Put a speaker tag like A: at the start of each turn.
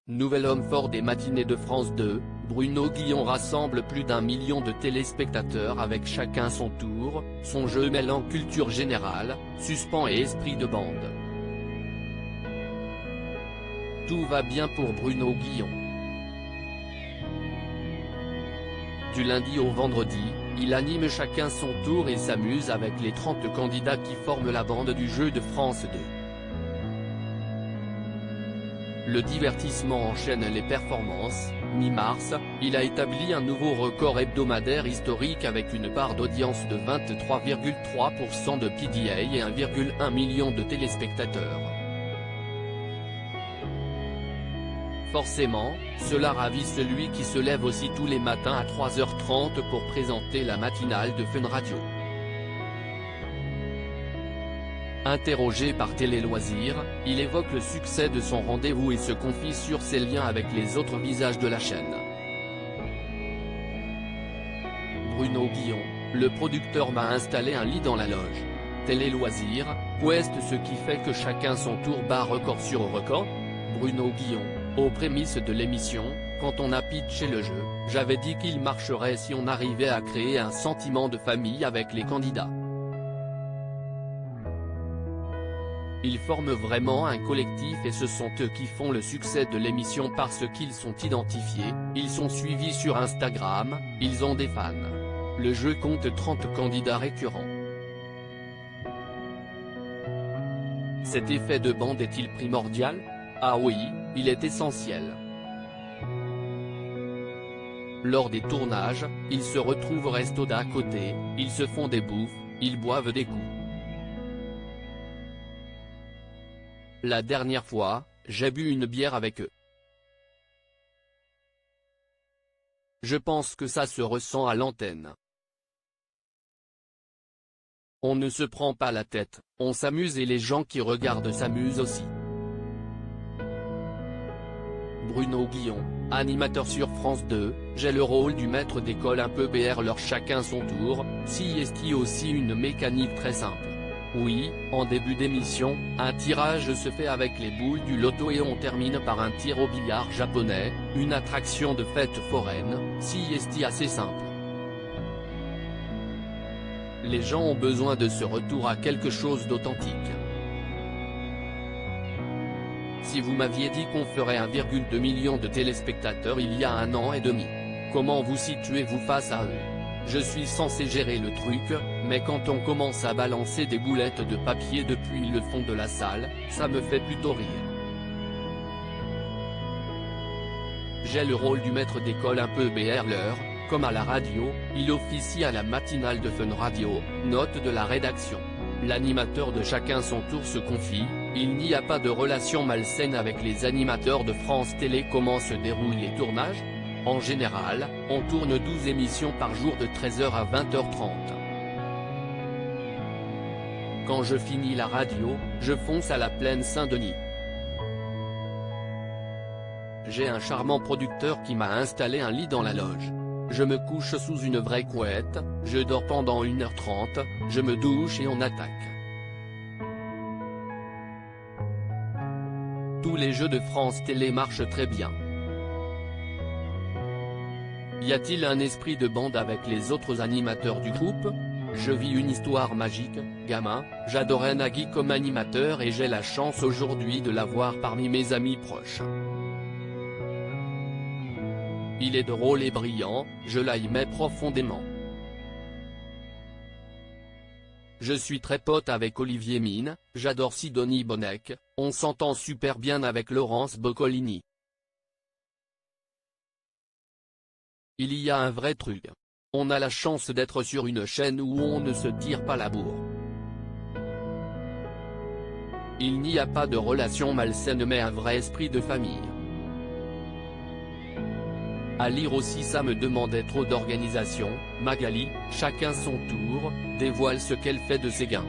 A: Nouvel homme fort des matinées de France 2, Bruno Guillon rassemble plus d'1 million de téléspectateurs avec chacun son tour, son jeu mêlant culture générale, suspens et esprit de bande. Tout va bien pour Bruno Guillon. Du lundi au vendredi, il anime chacun son tour et s'amuse avec les 30 candidats qui forment la bande du jeu de France 2. Le divertissement enchaîne les performances. Mi-mars, il a établi un nouveau record hebdomadaire historique avec une part d'audience de 23,3% de PDA et 1,1 million de téléspectateurs. Forcément, cela ravit celui qui se lève aussi tous les matins à 3h30 pour présenter la matinale de Fun Radio. Interrogé par Télé Loisirs, il évoque le succès de son rendez-vous et se confie sur ses liens avec les autres visages de la chaîne. Bruno Guillon, le producteur m'a installé un lit dans la loge. Télé Loisirs, ouest ce qui fait que chacun son tour bat record sur record. Bruno Guillon, aux prémices de l'émission, quand on a pitché le jeu, j'avais dit qu'il marcherait si on arrivait à créer un sentiment de famille avec les candidats. Ils forment vraiment un collectif et ce sont eux qui font le succès de l'émission parce qu'ils sont identifiés, ils sont suivis sur Instagram, ils ont des fans. Le jeu compte 30 candidats récurrents. Cet effet de bande est-il primordial? Ah oui, il est essentiel. Lors des tournages, ils se retrouvent resto d'à côté, ils se font des bouffes, ils boivent des coups. La dernière fois, j'ai bu une bière avec eux. Je pense que ça se ressent à l'antenne. On ne se prend pas la tête, on s'amuse et les gens qui regardent s'amusent aussi. Bruno Guillon, animateur sur France 2, j'ai le rôle du maître d'école un peu BR leur chacun son tour, si est aussi une mécanique très simple. Oui, en début d'émission, un tirage se fait avec les boules du loto et on termine par un tir au billard japonais, une attraction de fête foraine, si est assez simple. Les gens ont besoin de ce retour à quelque chose d'authentique. Si vous m'aviez dit qu'on ferait 1,2 million de téléspectateurs il y a 1 an et demi, comment vous situez-vous face à eux? Je suis censé gérer le truc, mais quand on commence à balancer des boulettes de papier depuis le fond de la salle, ça me fait plutôt rire. J'ai le rôle du maître d'école un peu BR l'heure, comme à la radio, il officie à la matinale de Fun Radio, note de la rédaction. L'animateur de chacun son tour se confie, il n'y a pas de relation malsaine avec les animateurs de France Télé. Comment se déroulent les tournages? En général, on tourne 12 émissions par jour de 13h à 20h30. Quand je finis la radio, je fonce à la plaine Saint-Denis. J'ai un charmant producteur qui m'a installé un lit dans la loge. Je me couche sous une vraie couette, je dors pendant 1h30, je me douche et on attaque. Tous les jeux de France Télé marchent très bien. Y a-t-il un esprit de bande avec les autres animateurs du groupe? Je vis une histoire magique, gamin, j'adorais Nagui comme animateur et j'ai la chance aujourd'hui de l'avoir parmi mes amis proches. Il est drôle et brillant, je l'aimais profondément. Je suis très pote avec Olivier Mine, j'adore Sidonie Bonnec, on s'entend super bien avec Laurence Boccolini. Il y a un vrai truc. On a la chance d'être sur une chaîne où on ne se tire pas la bourre. Il n'y a pas de relation malsaine mais un vrai esprit de famille. À lire aussi ça me demandait trop d'organisation. Magali, chacun son tour, dévoile ce qu'elle fait de ses gains.